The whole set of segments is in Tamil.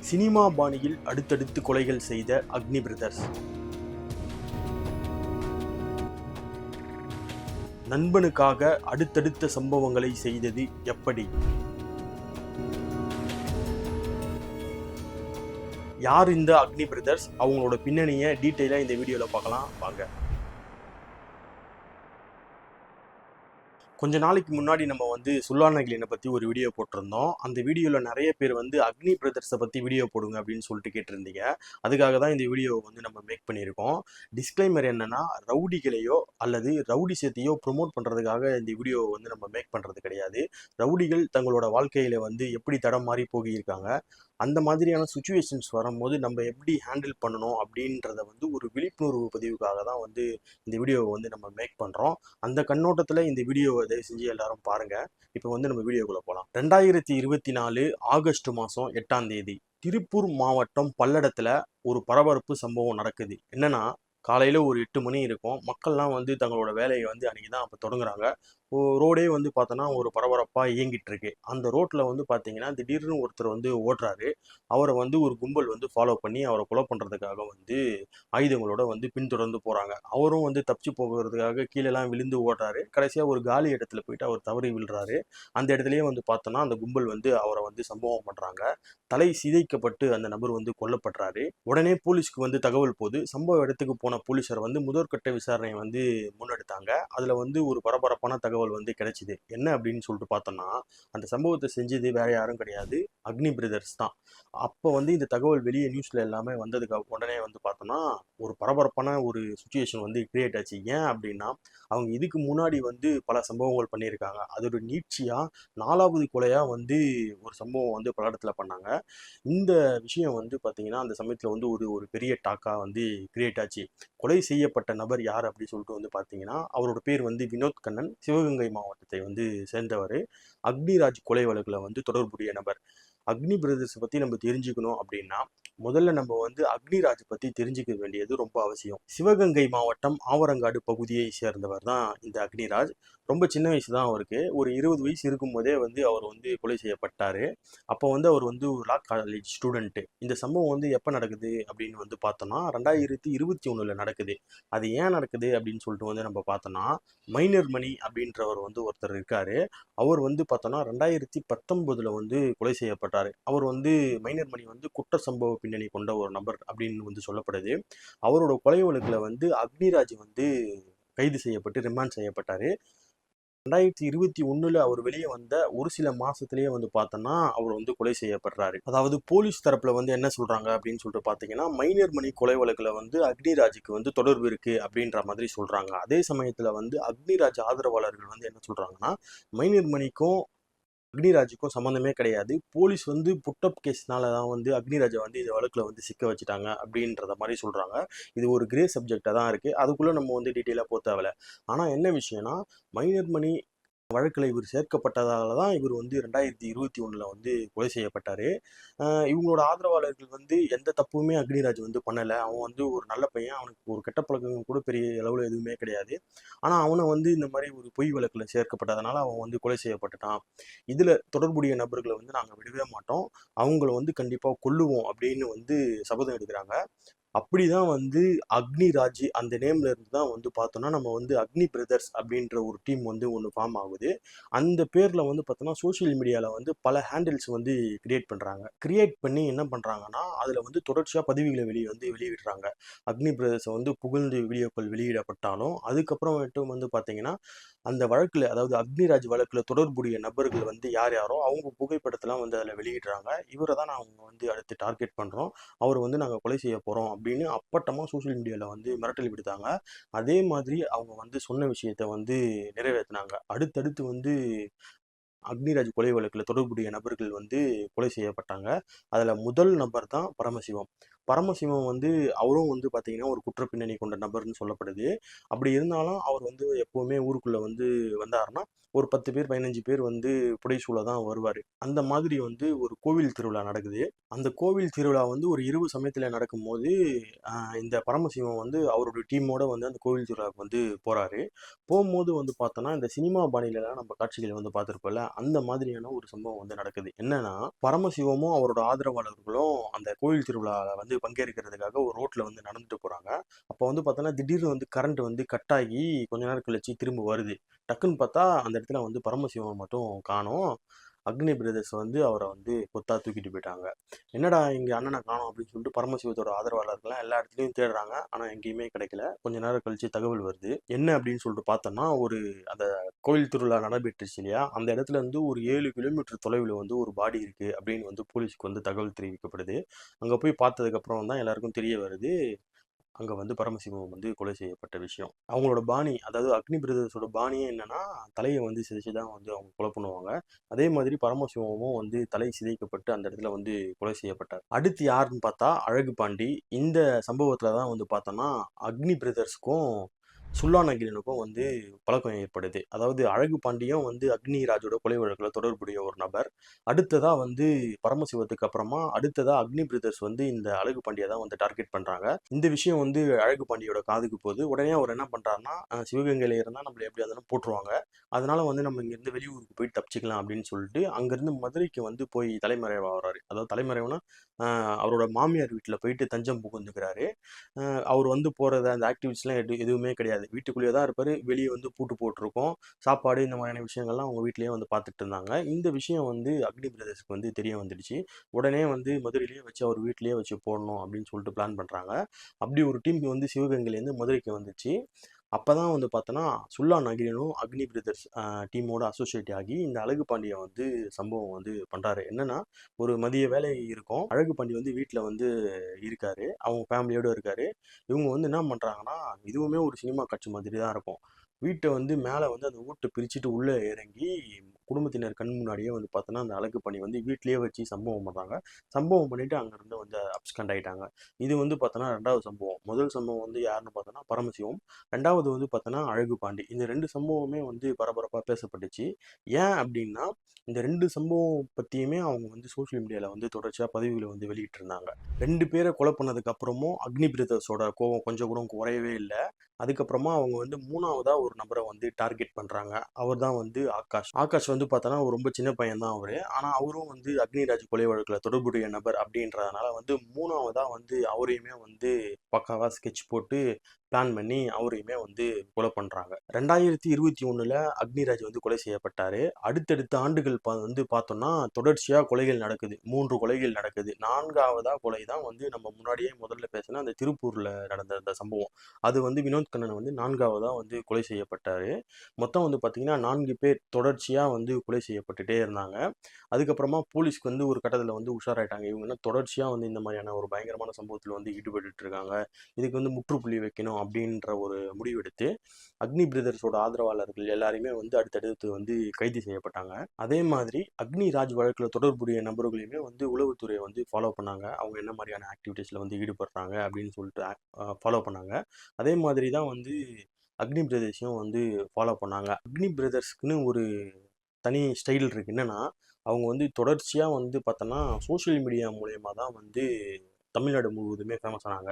சினிமா பாணியில் அடுத்தடுத்து கொலைகள் செய்த அக்னி பிரதர்ஸ். நண்பனுக்காக அடுத்தடுத்த சம்பவங்களை செய்தது எப்படி? யார் இந்த அக்னி பிரதர்ஸ்? அவங்களோட பின்னணியை டீட்டெயிலா இந்த வீடியோல பார்க்கலாம் வாங்க. கொஞ்ச நாளைக்கு முன்னாடி நம்ம சுல்லாநகிலினை பற்றி ஒரு வீடியோ போட்டிருந்தோம். அந்த வீடியோவில் நிறைய பேர் அக்னி பிரதர்ஸை பற்றி வீடியோ போடுங்க அப்படின்னு சொல்லிட்டு கேட்டிருந்தீங்க. அதுக்காக தான் இந்த வீடியோவை நம்ம மேக் பண்ணியிருக்கோம். டிஸ்க்ளைமர் என்னன்னா, ரவுடிகளையோ அல்லது ரவுடிசத்தையோ ப்ரொமோட் பண்ணுறதுக்காக இந்த வீடியோவை நம்ம மேக் பண்ணுறது கிடையாது. ரவுடிகள் தங்களோட வாழ்க்கையில் எப்படி தடம் மாறி போகியிருக்காங்க, அந்த மாதிரியான சுச்சுவேஷன்ஸ் வரும்போது நம்ம எப்படி ஹேண்டில் பண்ணணும் அப்படின்றத ஒரு விழிப்புணர்வு பதிவுக்காக தான் இந்த வீடியோவை நம்ம மேக் பண்ணுறோம். அந்த கண்ணோட்டத்தில் இந்த வீடியோவை தயவு செஞ்சு எல்லாரும் பாருங்க. இப்போ நம்ம வீடியோக்குள்ள போகலாம். 2024 ஆகஸ்ட் மாதம் 8ஆம் தேதி திருப்பூர் மாவட்டம் பல்லடத்தில் ஒரு பரபரப்பு சம்பவம் நடக்குது. என்னன்னா, காலையில் ஒரு 8 மணி இருக்கும். மக்கள்லாம் தங்களோட வேலையை அன்றைக்கி தான் அப்போ தொடங்குறாங்க. ரோடே பார்த்தோன்னா ஒரு பரபரப்பாக இயங்கிட்டு இருக்கு. அந்த ரோட்டில் பார்த்தீங்கன்னா திடீர்னு ஒருத்தர் ஓட்டுறாரு. அவரை ஒரு கும்பல் ஃபாலோ பண்ணி அவரை கொலை பண்ணுறதுக்காக ஆயுதங்களோட பின்தொடர்ந்து போகிறாங்க. அவரும் தப்பிச்சு போகிறதுக்காக கீழெல்லாம் விழுந்து ஓடுறாரு. கடைசியாக ஒரு காலி இடத்துல போயிட்டு அவர் தவறி விழுறாரு. அந்த இடத்துலயே பார்த்தோன்னா அந்த கும்பல் அவரை சம்பவம் பண்ணுறாங்க. தலை சிதைக்கப்பட்டு அந்த நபர் கொல்லப்படுறாரு. உடனே போலீஸ்க்கு தகவல் போது சம்பவ இடத்துக்கு போன போலீசார் முதற்கட்ட விசாரணையை முன்னெடுத்தாங்க. அதுல ஒரு பரபரப்பான தகவல் கிடைச்சிது. என்ன அப்படின்னு சொல்லிட்டு பார்த்தோம்னா, அந்த சம்பவத்தை செஞ்சது வேற யாரும் கிடையாது, அக்னி பிரதர்ஸ் தான். அப்போ இந்த தகவல் வெளியே நியூஸ்ல எல்லாமே வந்ததுக்கு உடனே பார்த்தோம்னா ஒரு பரபரப்பான ஒரு சுச்சுவேஷன் கிரியேட் ஆச்சு. ஏன் அப்படின்னா, அவங்க இதுக்கு முன்னாடி பல சம்பவங்கள் பண்ணியிருக்காங்க. அதோட நீட்சியா 4வது கொலையா ஒரு சம்பவம் பல்லடத்துல பண்ணாங்க. இந்த விஷயம் பார்த்தீங்கன்னா அந்த சமயத்தில் ஒரு பெரிய டாக்கா கிரியேட் ஆச்சு. கொலை செய்யப்பட்ட நபர் யார் அப்படி சொல்லிட்டு பார்த்தீங்கன்னா, அவரோட பேர் வினோத் கண்ணன். சிவகங்கை மாவட்டத்தை சேர்ந்தவர். அக்னிராஜ் கொலை வழக்கில் தொடர்புடைய நபர். அக்னி பிரதர்ஸை பற்றி நம்ம தெரிஞ்சுக்கணும் அப்படின்னா, முதல்ல நம்ம அக்னிராஜ் பற்றி தெரிஞ்சுக்க வேண்டியது ரொம்ப அவசியம். சிவகங்கை மாவட்டம் ஆவரங்காடு பகுதியை சேர்ந்தவர் தான் இந்த அக்னிராஜ். ரொம்ப சின்ன வயசு தான் அவருக்கு. ஒரு 20 வயசு இருக்கும்போதே அவர் கொலை செய்யப்பட்டார். அப்போ அவர் ஒரு லா காலேஜ் ஸ்டூடெண்ட்டு. இந்த சம்பவம் எப்போ நடக்குது அப்படின்னு பார்த்தோம்னா 2021 நடக்குது. அது ஏன் நடக்குது அப்படின்னு சொல்லிட்டு நம்ம பார்த்தோம்னா, மைனர் மணி அப்படின்றவர் ஒருத்தர் இருக்காரு. அவர் பார்த்தோம்னா 2019 கொலை செய்யப்பட்டார். அவர் மைனர் மணி குற்ற சம்பவ பின்னணி கொண்ட ஒரு நபர் அப்படின்னு சொல்லப்படுது. அவரோட கொலை வழக்கில் அக்னிராஜ் கைது செய்யப்பட்டு ரிமாண்ட் செய்யப்பட்டார். 2021 அவர் வெளியே வந்த ஒரு சில மாசத்திலேயே பார்த்தோம்னா அவர் கொலை செய்யப்படுறாரு. அதாவது போலீஸ் தரப்புல என்ன சொல்றாங்க அப்படின்னு சொல்லிட்டு பார்த்தீங்கன்னா, மைனர் மணி கொலை வழக்குல அக்னிராஜுக்கு தொடர்பு இருக்கு அப்படின்ற மாதிரி சொல்றாங்க. அதே சமயத்துல அக்னிராஜ் ஆதரவாளர்கள் என்ன சொல்றாங்கன்னா, மைனர் மணிக்கும் அக்னிராஜுக்கும் சம்மந்தமே கிடையாது. போலீஸ் புட்டப் கேஸ்னால தான் அக்னிராஜை இந்த வழக்கில் சிக்க வச்சுட்டாங்க அப்படின்றத மாதிரி சொல்கிறாங்க. இது ஒரு கிரே சப்ஜெக்டாக தான் இருக்குது. அதுக்குள்ளே நம்ம டீட்டெயிலாக போக தேவையில்ல. ஆனால் என்ன விஷயம்னா, மைனர் மணி வழக்கில் இவர் சேர்க்கப்பட்டதால தான் இவர் 2021 கொலை செய்யப்பட்டார். இவங்களோட ஆதரவாளர்கள் எந்த தப்புமே அக்னிராஜ் பண்ணலை. அவன் ஒரு நல்ல பையன். அவனுக்கு ஒரு கெட்ட பழக்கம் கூட பெரிய அளவில் எதுவுமே கிடையாது. ஆனால் அவனை இந்த மாதிரி ஒரு பொய் வழக்கில் சேர்க்கப்பட்டதுனால அவன் கொலை செய்யப்பட்டுட்டான். இதில் தொடர்புடைய நபர்களை நாங்கள் விடவே மாட்டோம். அவங்கள கண்டிப்பாக கொல்லுவோம் அப்படின்னு சபதம் எடுக்கிறாங்க. அப்படிதான் அக்னிராஜ் அந்த நேம்ல இருந்து தான் பார்த்தோம்னா நம்ம அக்னி பிரதர்ஸ் அப்படின்ற ஒரு டீம் ஒன்று ஃபார்ம் ஆகுது. அந்த பேர்ல பார்த்தோம்னா சோஷியல் மீடியாவில் பல ஹேண்டில்ஸ் கிரியேட் பண்றாங்க. கிரியேட் பண்ணி என்ன பண்றாங்கன்னா, அதுல தொடர்ச்சியா பதிவுகளை வெளியிடுறாங்க. அக்னி பிரதர்ஸை புகழ்ந்து வீடியோக்கள் வெளியிடப்பட்டாலும் அதுக்கப்புறமேட்டு பார்த்தீங்கன்னா, அந்த வழக்குல, அதாவது அக்னிராஜ் வழக்குல தொடர்புடைய நபர்கள் யார் யாரோ அவங்க புகைப்படத்தெல்லாம் அதில் வெளியிடுறாங்க. இவரை தான் நாங்கள் அடுத்து டார்கெட் பண்றோம், அவர் நாங்கள் கொலை செய்ய போறோம் அப்படின்னு அப்பட்டமா சோஷியல் மீடியாவில் மிரட்டல் விடுத்தாங்க. அதே மாதிரி அவங்க சொன்ன விஷயத்த நிறைவேற்றினாங்க. அடுத்தடுத்து அக்னிராஜ் கொலை வழக்கில் தொடர்புடைய நபர்கள் கொலை செய்யப்பட்டாங்க. அதில் முதல் நபர் தான் பரமசிவம். பரமசிவம் வந்து அவரும் வந்து பார்த்தீங்கன்னா ஒரு குற்ற பின்னணி கொண்ட நபர்னு சொல்லப்படுது. அப்படி இருந்தாலும் அவர் வந்து எப்பவுமே ஊருக்குள்ள வந்து வந்தாருன்னா, ஒரு 10 பேர் 15 பேர் வந்து புடைசூழ தான் வருவாரு. அந்த மாதிரி வந்து ஒரு கோவில் திருவிழா நடக்குது. அந்த கோவில் திருவிழா வந்து ஒரு இரவு சமயத்துல நடக்கும்போது, இந்த பரமசிவம் வந்து அவருடைய டீமோட வந்து அந்த கோவில் திருவிழாவுக்கு வந்து போறாரு. போம்போது வந்து பார்த்தோன்னா, இந்த சினிமா பாணியிலலாம் நம்ம காட்சிகள் வந்து பார்த்துருப்போம்ல, அந்த மாதிரியான ஒரு சம்பவம் வந்து நடக்குது. என்னன்னா, பரமசிவமும் அவரோட ஆதரவாளர்களும் அந்த கோயில் திருவிழால வந்து பங்கேற்கிறதுக்காக ஒரு ரோட்ல வந்து நடந்துட்டு போறாங்க. அப்போ வந்து பார்த்தோன்னா, திடீர்னு வந்து கரண்ட் வந்து கட் ஆகி கொஞ்ச நேரம் கழிச்சு திரும்ப வருது. டக்குன்னு பார்த்தா, அந்த இடத்துல வந்து பரமசிவம் மட்டும் காணோம். அக்னி பிரதர்ஸ் வந்து அவர வந்து கொத்தா தூக்கிட்டு போயிட்டாங்க. என்னடா இங்க அண்ணன காணோம் அப்படின்னு சொல்லிட்டு பரமசிவத்தோட ஆதரவாளர்கள்லாம் எல்லா இடத்துலயும் தேடுறாங்க. ஆனா எங்கேயுமே கிடைக்கல. கொஞ்ச நேரம் கழிச்சு தகவல் வருது. என்ன அப்படின்னு சொல்லிட்டு பார்த்தோம்னா, அந்த கோயில் திருவிழா நடைபெற்றுச்சு இல்லையா? அந்த இடத்துல இருந்து ஒரு 7 கிலோமீட்டர் தொலைவில வந்து ஒரு பாடி இருக்கு அப்படின்னு வந்து போலீஸ்க்கு வந்து தகவல் தெரிவிக்கப்படுது. அங்க போய் பார்த்ததுக்கு அப்புறம் தான் எல்லாருக்கும் தெரிய வருது. அங்க வந்து பரமசிவம் வந்து கொலை செய்யப்பட்ட விஷயம். அவங்களோட பாணி, அதாவது அக்னி பிரதர்ஸோட பாணியே என்னன்னா, தலைய வந்து சிதைச்சு தான் வந்து அவங்க கொலை பண்ணுவாங்க. அதே மாதிரி பரமசிவமும் வந்து தலை சிதைக்கப்பட்டு அந்த இடத்துல வந்து கொலை செய்யப்பட்டார். அடுத்து யாருன்னு பார்த்தா அழகு பாண்டி. இந்த சம்பவத்துல தான் வந்து பார்த்தோம்னா, அக்னி பிரதர்ஸ்க்கும் சுல்லாநகிரனுக்கும் வந்து பழக்கம் ஏற்படுது. அதாவது அழகு பாண்டியும் வந்து அக்னிராஜோட கொலை வழக்குல தொடர்புடைய ஒரு நபர். அடுத்ததா வந்து பரமசிவத்துக்கு அப்புறமா அடுத்ததா அக்னி பிரதர்ஸ் வந்து இந்த அழகு பாண்டிய தான் வந்து டார்கெட் பண்றாங்க. இந்த விஷயம் வந்து அழகு பாண்டியோட காதுக்கு போகுது. உடனே அவர் என்ன பண்றாருன்னா, சிவகங்கையில இருந்தா நம்மள எப்படியா இருந்தாலும் போட்டுருவாங்க. அதனால வந்து நம்ம இங்கிருந்து வெளியூருக்கு போய் தப்பிச்சுக்கலாம் அப்படின்னு சொல்லிட்டு, அங்கிருந்து மதுரைக்கு வந்து போய் தலைமறைவாகுறாரு. அதாவது தலைமறைவுனா, அ அவரோட மாமியார் வீட்ல போயிட்டு தஞ்சம் புகுந்துக்கிறாரு. அவர் வந்து போறது அந்த ஆக்டிவிட்டீஸ்லாம் எதுவுமே கிடையாது. வீட்டுக்குள்ளேயே தான் இருப்பாரு. வெளிய வந்து பூட்டு போட்டிருக்கும். சாப்பாடு இந்த மாதிரியான விஷயங்கள்லாம் அவங்க வீட்லயே வந்து பார்த்துட்டு இருந்தாங்க. இந்த விஷயம் வந்து அக்னி பிரதர்ஸ்க்கு வந்து தெரிய வந்துடுச்சு. உடனே வந்து மதுரையிலேயே வச்சு அவர் வீட்லயே வச்சு போடணும் அப்படின்னு சொல்லிட்டு பிளான் பண்றாங்க. அப்படி ஒரு டீம் வந்து சிவகங்கையிலேருந்து மதுரைக்கு வந்துச்சு. அப்பதான் வந்து பார்த்தோன்னா, சுல்லா நகிரனும் அக்னி பிரதர்ஸ் டீமோட அசோசியேட் ஆகி இந்த அழகு பாண்டிய வந்து சம்பவம் வந்து பண்றாரு. என்னன்னா, ஒரு மதிய வேலை இருக்கும். அழகு பாண்டி வந்து வீட்ல வந்து இருக்காரு. அவங்க ஃபேமிலியோட இருக்காரு. இவங்க வந்து என்ன பண்றாங்கன்னா, இதுவுமே ஒரு சினிமா காட்சி மாதிரி தான் இருக்கும். வீட்ட வந்து மேல வந்து அந்த ஓட்ட பிரிச்சுட்டு உள்ள இறங்கி, குடும்பத்தினர் கண் முன்னாடியே வந்து பார்த்தோன்னா, அந்த அழகு பாண்டி வந்து வீட்லயே வச்சு சம்பவம் பண்றாங்க. சம்பவம் பண்ணிட்டு அங்கருந்து வந்து அப்ஸ்கண்ட் ஆயிட்டாங்க. இது வந்து பார்த்தோன்னா 2வது சம்பவம். முதல் சம்பவம் வந்து யாருன்னு பார்த்தோன்னா, பரமசிவம். 2வது வந்து பார்த்தோன்னா, அழகு பாண்டி. இந்த 2 சம்பவமே வந்து பரபரப்பா பேசப்பட்டுச்சு. ஏன் அப்டின்னா, இந்த 2 சம்பவம் பத்தியுமே அவங்க வந்து சோசியல் மீடியால வந்து தொடர்ச்சியா பதிவுகள வந்து வெளியிட்டிருந்தாங்க. 2 பேர கொலை பண்ணதுக்கு அப்புறமும் அக்னி பிரதர்ஸோட கோவம் கொஞ்சம் கூட குறையவே இல்ல. அதுக்கப்புறமா அவங்க வந்து 3வதா ஒரு நபர வந்து டார்கெட் பண்றாங்க. அவர் தான் வந்து ஆகாஷ். ஆகாஷ் வந்து பார்த்தோன்னா, ரொம்ப சின்ன பையன் தான் அவரு. ஆனா அவரும் வந்து அக்னிராஜ் கொலை வழக்குல தொடர்புடைய நபர் அப்படின்றதுனால வந்து 3வதா வந்து அவரையுமே வந்து பக்காவா ஸ்கெட்ச் போட்டு பிளான் பண்ணி அவரையுமே வந்து கொலை பண்றாங்க. 2021ல அக்னிராஜ் வந்து கொலை செய்யப்பட்டாரு. அடுத்தடுத்த ஆண்டுகள் வந்து பார்த்தோம்னா, தொடர்ச்சியா கொலைகள் நடக்குது. 3 கொலைகள் நடக்குது. 4வதா கொலை தான் வந்து நம்ம முன்னாடியே முதல்ல பேசின அந்த திருப்பூர்ல நடந்த அந்த சம்பவம். அது வந்து வினோத் கண்ணன் வந்து 4வதா வந்து கொலை செய்யப்பட்டாரு. மொத்தம் வந்து பார்த்தீங்கன்னா, 4 பேர் தொடர்ச்சியா வந்து கொலை செய்யப்பட்டுட்டே இருந்தாங்க. அதுக்கப்புறமா போலீஸ்க்கு வந்து ஒரு கட்டத்துல வந்து உஷாராயிட்டாங்க. இவங்க என்ன தொடர்ச்சியா வந்து இந்த மாதிரியான ஒரு பயங்கரமான சம்பவத்துல வந்து ஈடுபட்டுட்டு இருக்காங்க. இதுக்கு வந்து முற்றுப்புள்ளி வைக்கணும் அப்படின்ற ஒரு முடிவெடுத்து, அக்னி பிரதர்ஸோட ஆதரவாளர்கள் எல்லாரையுமே வந்து அடுத்தடுத்து வந்து கைது செய்யப்பட்டாங்க. அதே மாதிரி அக்னி ராஜ் வழக்குல தொடர்புடைய நபர்களையுமே வந்து உளவுத்துறை வந்து ஃபாலோ பண்ணாங்க. அவங்க என்ன மாதிரியான ஆக்டிவிட்டீஸ்ல வந்து ஈடுபடுறாங்க அப்படின்னு சொல்லிட்டு ஃபாலோ பண்ணாங்க. அதே மாதிரி தான் வந்து அக்னி பிரதர்ஸையும் வந்து ஃபாலோ பண்ணாங்க. அக்னி பிரதர்ஸ்க்குன்னு ஒரு தனி ஸ்டைல் இருக்கு. என்னன்னா, அவங்க வந்து தொடர்ச்சியா வந்து பார்த்தோன்னா, சோசியல் மீடியா மூலியமா தான் வந்து தமிழ்நாடு முழுவதுமே ஃபேமஸ் ஆனாங்க.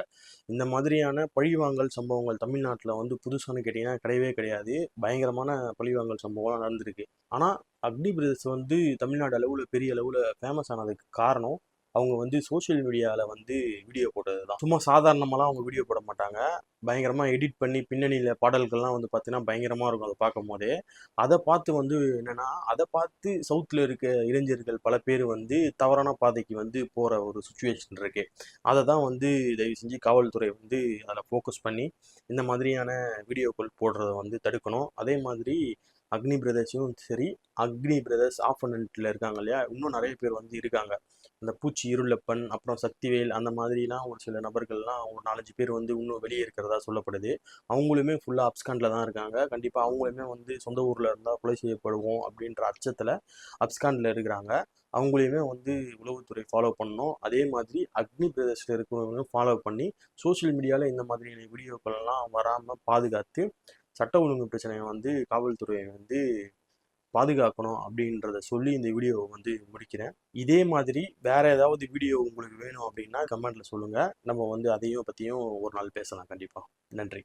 இந்த மாதிரியான பழிவாங்கல் சம்பவங்கள் தமிழ்நாட்டுல வந்து புதுசான்னு கேட்டீங்கன்னா கிடையவே கிடையாது. பயங்கரமான பழிவாங்கல் சம்பவம்லாம் நடந்திருக்கு. ஆனா, அக்னி பிரதர்ஸ் வந்து தமிழ்நாடு அளவுல பெரிய அளவுல ஃபேமஸ் ஆனதுக்கு காரணம், அவங்க வந்து சோசியல் மீடியால வந்து வீடியோ போட்டது தான். சும்மா சாதாரணமாலாம் அவங்க வீடியோ போட மாட்டாங்க. பயங்கரமா எடிட் பண்ணி பின்னணியில பாடல்கள்லாம் வந்து பார்த்தீங்கன்னா, பயங்கரமா இருக்கும் அத பார்க்கும்போதே. அத பார்த்து வந்து என்னன்னா, அத பார்த்து சவுத்ல இருக்க இளைஞர்கள் பல பேர் வந்து தவறான பாதைக்கு வந்து போற ஒரு சிச்சுவேஷன் இருக்கு. அத தான் வந்து தயவு செஞ்சு காவல்துறை வந்து அதில ஃபோக்கஸ் பண்ணி, இந்த மாதிரியான வீடியோக்கள் போடுறத வந்து தடுக்கணும். அதே மாதிரி அக்னி பிரதர்ஸும் சரி, அக்னி பிரதர்ஸ் ஆப்போனண்ட்டில் இருக்காங்க இல்லையா, இன்னும் நிறைய பேர் வந்து இருக்காங்க. அந்த பூச்சி இருளப்பன், அப்புறம் சக்திவேல், அந்த மாதிரிலாம் ஒரு சில நபர்கள்லாம் ஒரு 4-5 பேர் வந்து இன்னும் வெளியே இருக்கிறதா சொல்லப்படுது. அவங்களுமே ஃபுல்லாக அப்ஸ்காண்டில் தான் இருக்காங்க. கண்டிப்பாக அவங்களுமே வந்து சொந்த ஊரில் இருந்தால் கொலை செய்யப்படுவோம் அப்படின்ற அச்சத்தில் அப்ஸ்காண்டில் இருக்கிறாங்க. அவங்களையுமே வந்து உளவுத்துறை ஃபாலோ பண்ணணும். அதே மாதிரி அக்னி பிரதர்ஸில் இருக்கிறவங்க ஃபாலோ பண்ணி சோஷியல் மீடியாவில் இந்த மாதிரியான வீடியோக்கள்லாம் வராமல் பாதுகாத்து சட்ட ஒழுங்கு பிரச்சனையை வந்து காவல்துறையை வந்து பாதுகாக்கணும் அப்படின்றத சொல்லி இந்த வீடியோவை வந்து முடிக்கிறேன். இதே மாதிரி வேற ஏதாவது வீடியோ உங்களுக்கு வேணும் அப்படின்னா கமெண்ட்ல சொல்லுங்க. நம்ம வந்து அதையும் பற்றியும் ஒரு நாள் பேசலாம் கண்டிப்பாக. நன்றி.